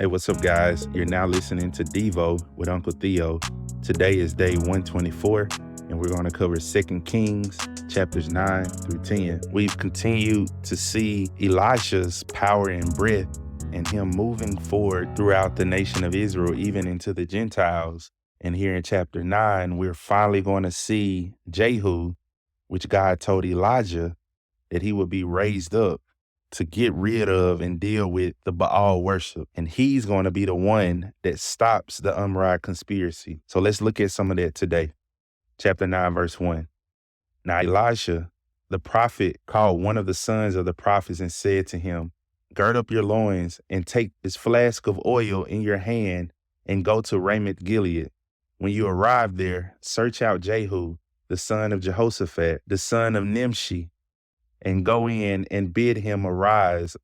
Hey, what's up, guys? You're now listening to Devo with Uncle Theo. Today is day 124, and we're going to cover 2 Kings, chapters 9 through 10. We've continued to see Elisha's power and breath and him moving forward throughout the nation of Israel, even into the Gentiles. And here in chapter 9, we're finally going to see Jehu, which God told Elijah that he would be raised up to get rid of and deal with the Baal worship. And he's going to be the one that stops the Umrah conspiracy. So let's look at some of that today. Chapter 9, verse 1. Now Elisha, the prophet, called one of the sons of the prophets and said to him, "Gird up your loins and take this flask of oil in your hand and go to Ramoth Gilead. When you arrive there, search out Jehu, the son of Jehoshaphat, the son of Nimshi, and go in and bid him arise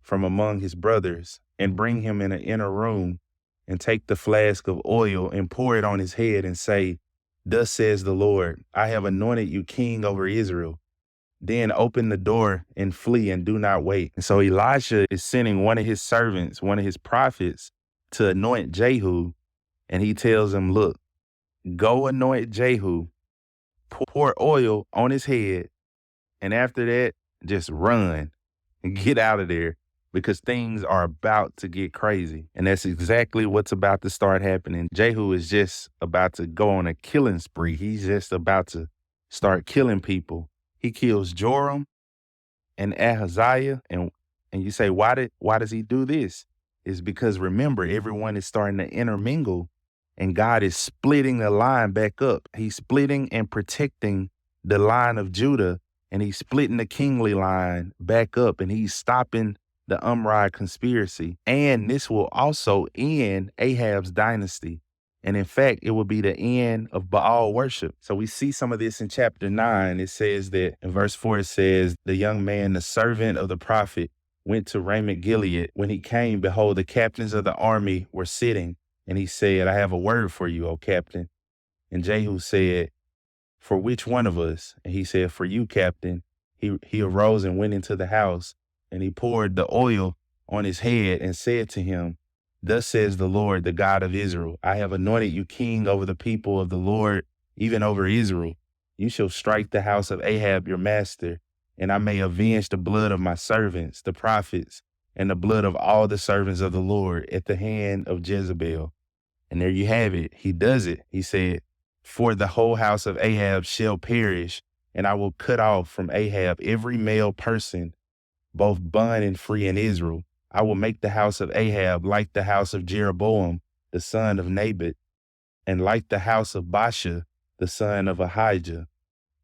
from among his brothers, and bring him in an inner room, and take the flask of oil and pour it on his head, and say, 'Thus says the Lord, I have anointed you king over Israel. Then open the door and flee, and do not wait.'" And so Elisha is sending one of his servants, one of his prophets, to anoint Jehu, and he tells him, "Look, go anoint Jehu, pour oil on his head, and after that, just run and get out of there, because things are about to get crazy." And that's exactly what's about to start happening. Jehu is just about to go on a killing spree. He's just about to start killing people. He kills Joram and Ahaziah. And you say, why does he do this? It's because, remember, everyone is starting to intermingle, and God is splitting the line back up. He's splitting and protecting the line of Judah, and he's splitting the kingly line back up, and he's stopping the Umrah conspiracy. And this will also end Ahab's dynasty. And in fact, it will be the end of Baal worship. So we see some of this in chapter 9. It says that in verse 4, it says, "The young man, the servant of the prophet, went to Ramoth Gilead. When he came, behold, the captains of the army were sitting. And he said, 'I have a word for you, O captain.' And Jehu said, 'For which one of us?' And he said, 'For you, captain.' He arose and went into the house, and he poured the oil on his head and said to him, 'Thus says the Lord, the God of Israel, I have anointed you king over the people of the Lord, even over Israel. You shall strike the house of Ahab your master, and I may avenge the blood of my servants, the prophets, and the blood of all the servants of the Lord at the hand of Jezebel.'" And there you have it. He does it. He said, "For the whole house of Ahab shall perish, and I will cut off from Ahab every male person, both bond and free in Israel. I will make the house of Ahab like the house of Jeroboam, the son of Nabat, and like the house of Baasha, the son of Ahijah.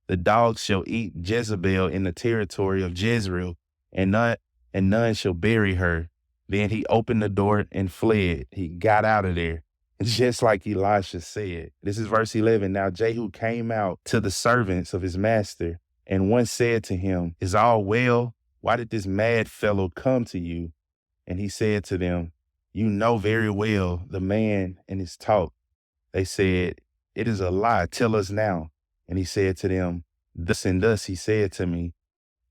The dogs shall eat Jezebel in the territory of Jezreel, and none shall bury her." Then he opened the door and fled. He got out of there, just like Elisha said. This is verse 11. "Now Jehu came out to the servants of his master, and one said to him, 'Is all well? Why did this mad fellow come to you?' And he said to them, 'You know very well the man and his talk.' They said, 'It is a lie. Tell us now.' And he said to them, 'Thus and thus he said to me,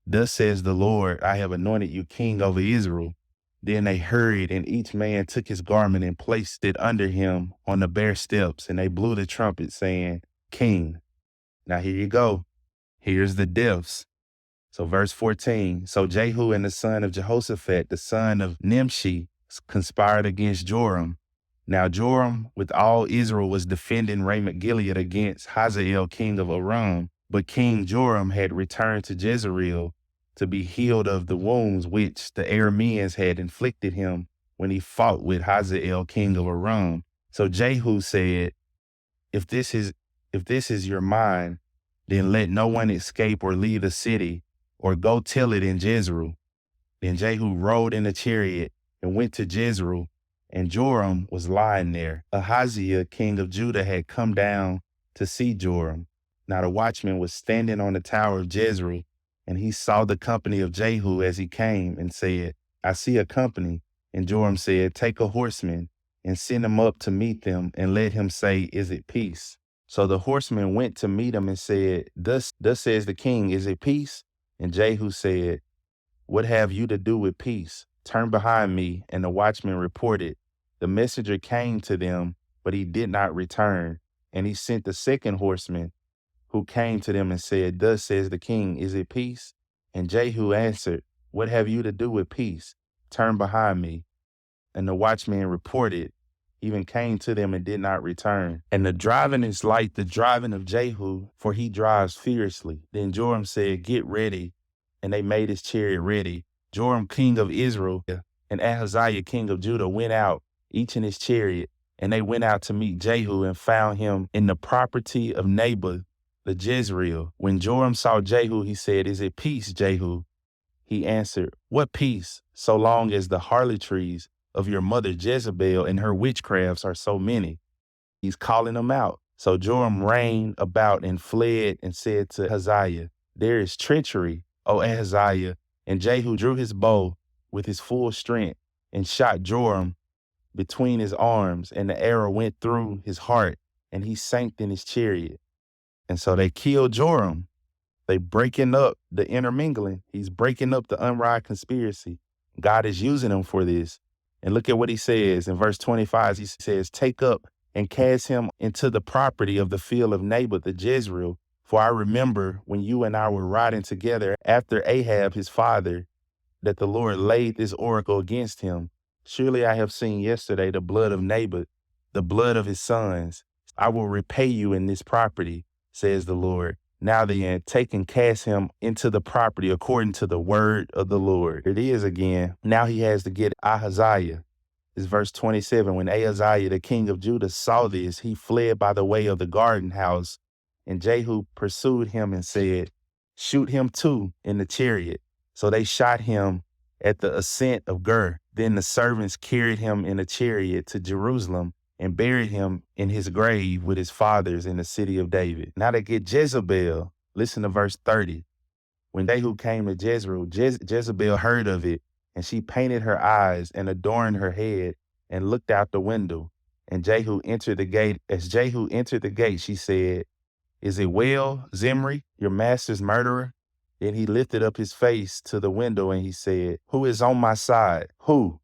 Thus says the Lord, I have anointed you king over Israel.' Then they hurried, and each man took his garment and placed it under him on the bare steps, and they blew the trumpet, saying, 'King.' Now here you go. Here's the deaths. So verse 14, "So Jehu and the son of Jehoshaphat, the son of Nimshi, conspired against Joram. Now Joram with all Israel was defending Ramoth Gilead against Hazael, king of Aram. But King Joram had returned to Jezreel to be healed of the wounds which the Arameans had inflicted him when he fought with Hazael, king of Aram. So Jehu said, if this is your mind, then let no one escape or leave the city, or go tell it in Jezreel.' Then Jehu rode in a chariot and went to Jezreel, and Joram was lying there. Ahaziah, king of Judah, had come down to see Joram. Now the watchman was standing on the tower of Jezreel, and he saw the company of Jehu as he came, and said, 'I see a company.' And Joram said, 'Take a horseman and send him up to meet them, and let him say, Is it peace?' So the horseman went to meet him and said, 'Thus says the king, Is it peace?' And Jehu said, 'What have you to do with peace? turn behind me. And the watchman reported, the messenger came to them, but he did not return. And he sent the second horseman, who came to them and said, thus says the king, is it peace? And Jehu answered, what have you to do with peace? Turn behind me. And the watchman reported, even came to them and did not return. And the driving is like the driving of Jehu, for he drives fiercely. Then Joram said, get ready. And they made his chariot ready. Joram, king of Israel, and Ahaziah, king of Judah, went out, each in his chariot. And they went out to meet Jehu and found him in the property of Naboth the Jezreel. When Joram saw Jehu, he said, is it peace, Jehu? He answered, what peace, so long as the harlotries of your mother Jezebel and her witchcrafts are so many? He's calling them out. So Joram ran about and fled and said to Ahaziah, there is treachery, O Ahaziah. And Jehu drew his bow with his full strength and shot Joram between his arms, and the arrow went through his heart, and he sank in his chariot. And so they killed Joram. They breaking up the intermingling. He's breaking up the unright conspiracy. God is using him for this. And look at what he says in verse 25. He says, take up and cast him into the property of the field of Naboth the Jezreel. For I remember when you and I were riding together after Ahab his father, that the Lord laid this oracle against him. Surely I have seen yesterday the blood of Naboth, the blood of his sons. I will repay you in this property, says the Lord. Now then, take and cast him into the property according to the word of the Lord. It is again. Now he has to get Ahaziah. It's verse 27. When Ahaziah, the king of Judah, saw this, he fled by the way of the garden house. And Jehu pursued him and said, shoot him too in the chariot. So they shot him at the ascent of Gur. Then the servants carried him in a chariot to Jerusalem and buried him in his grave with his fathers in the city of David. Now they get Jezebel. Listen to verse 30. When Jehu came to Jezreel, Jezebel heard of it, and she painted her eyes and adorned her head and looked out the window. And Jehu entered the gate. As Jehu entered the gate, she said, is it well, Zimri, your master's murderer? Then he lifted up his face to the window and he said, who is on my side? Who?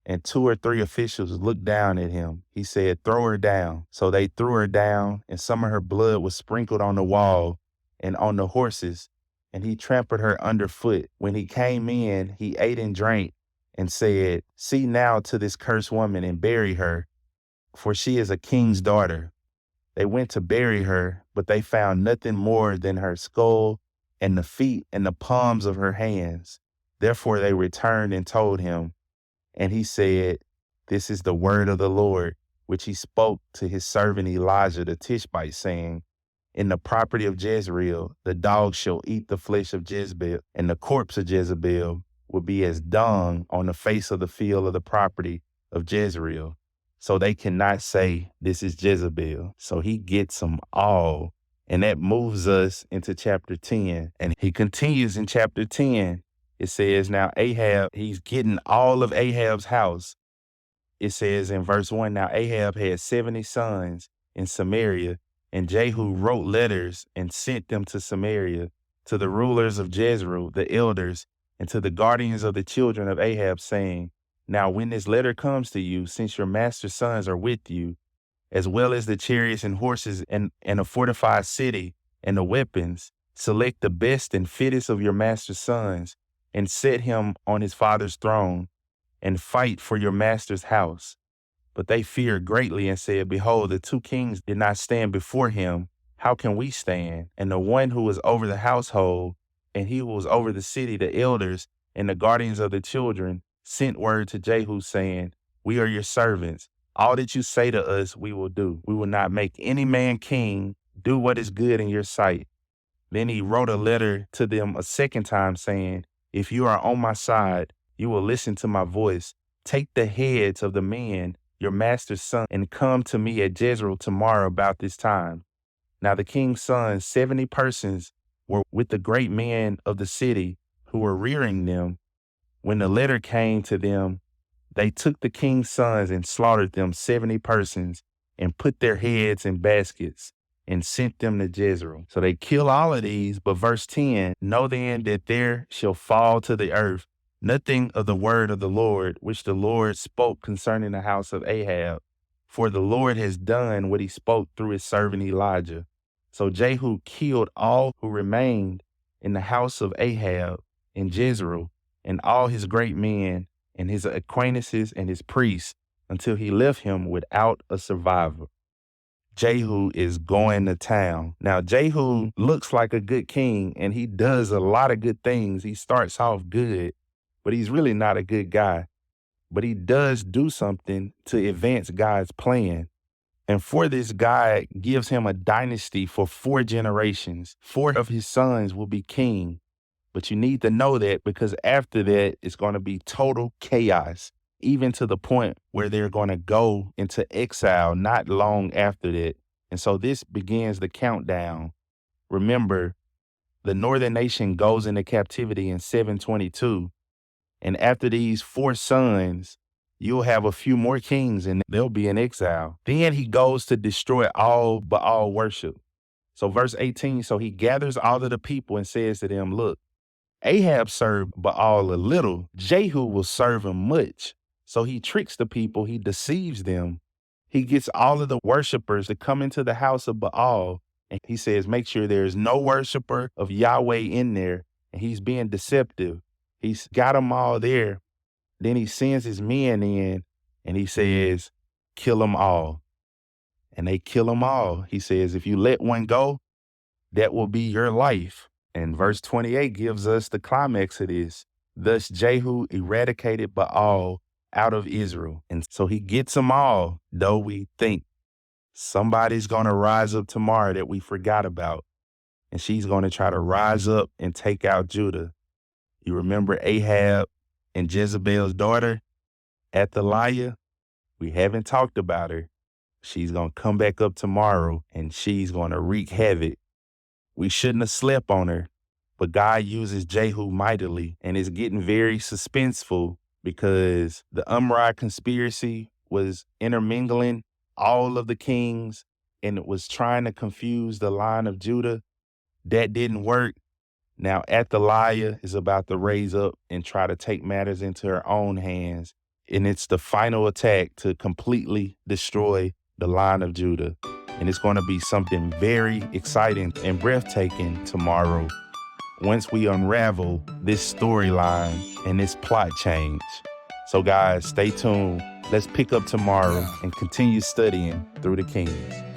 And 2 or 3 officials looked down at him. He said, throw her down. So they threw her down, and some of her blood was sprinkled on the wall and on the horses, and he trampled her underfoot. When he came in, he ate and drank and said, see now to this cursed woman and bury her, for she is a king's daughter. They went to bury her, but they found nothing more than her skull and the feet and the palms of her hands. Therefore they returned and told him. And he said, this is the word of the Lord, which he spoke to his servant Elijah the Tishbite, saying, in the property of Jezreel, the dogs shall eat the flesh of Jezebel, and the corpse of Jezebel will be as dung on the face of the field of the property of Jezreel. So they cannot say, this is Jezebel. So he gets them all. And that moves us into chapter 10. And he continues in chapter 10. It says, now Ahab, he's getting all of Ahab's house. It says in verse 1, now Ahab had 70 sons in Samaria, and Jehu wrote letters and sent them to Samaria, to the rulers of Jezreel, the elders, and to the guardians of the children of Ahab, saying, now when this letter comes to you, since your master's sons are with you, as well as the chariots and horses and a fortified city and the weapons, select the best and fittest of your master's sons, and set him on his father's throne, and fight for your master's house. But they feared greatly and said, behold, the 2 kings did not stand before him. How can we stand? And the one who was over the household, and he who was over the city, the elders, and the guardians of the children, sent word to Jehu, saying, we are your servants. All that you say to us, we will do. We will not make any man king. Do what is good in your sight. Then he wrote a letter to them a second time, saying, if you are on my side, you will listen to my voice. Take the heads of the men, your master's son, and come to me at Jezreel tomorrow about this time. Now the king's sons, 70 persons, were with the great men of the city who were rearing them. When the letter came to them, they took the king's sons and slaughtered them, 70 persons, and put their heads in baskets and sent them to Jezreel. So they kill all of these, but verse 10, know then that there shall fall to the earth nothing of the word of the Lord, which the Lord spoke concerning the house of Ahab. For the Lord has done what he spoke through his servant Elijah. So Jehu killed all who remained in the house of Ahab in Jezreel, and all his great men and his acquaintances and his priests, until he left him without a survivor. Jehu is going to town. Now, Jehu looks like a good king, and he does a lot of good things. He starts off good, but he's really not a good guy. But he does do something to advance God's plan. And for this, God gives him a dynasty for 4 generations. 4 of his sons will be king. But you need to know that, because after that, it's going to be total chaos, even to the point where they're going to go into exile not long after that. And so this begins the countdown. Remember, the northern nation goes into captivity in 722. And after these 4 sons, you'll have a few more kings and they'll be in exile. Then he goes to destroy all Baal worship. So verse 18, so he gathers all of the people and says to them, look, Ahab served Baal a little, Jehu will serve him much. So he tricks the people, he deceives them. He gets all of the worshipers to come into the house of Baal, and he says, make sure there's no worshiper of Yahweh in there. And he's being deceptive. He's got them all there. Then he sends his men in and he says, kill them all. And they kill them all. He says, if you let one go, that will be your life. And verse 28 gives us the climax of this. Thus Jehu eradicated Baal out of Israel. And so he gets them all, though we think somebody's going to rise up tomorrow that we forgot about. And she's going to try to rise up and take out Judah. You remember Ahab and Jezebel's daughter, Athaliah? We haven't talked about her. She's going to come back up tomorrow and she's going to wreak havoc. We shouldn't have slept on her, but God uses Jehu mightily, and it's getting very suspenseful because the Umrah conspiracy was intermingling all of the kings and it was trying to confuse the line of Judah. That didn't work. Now Athaliah is about to raise up and try to take matters into her own hands, and it's the final attack to completely destroy the line of Judah. And it's going to be something very exciting and breathtaking tomorrow once we unravel this storyline and this plot change. So guys, stay tuned. Let's pick up tomorrow and continue studying through the Kings.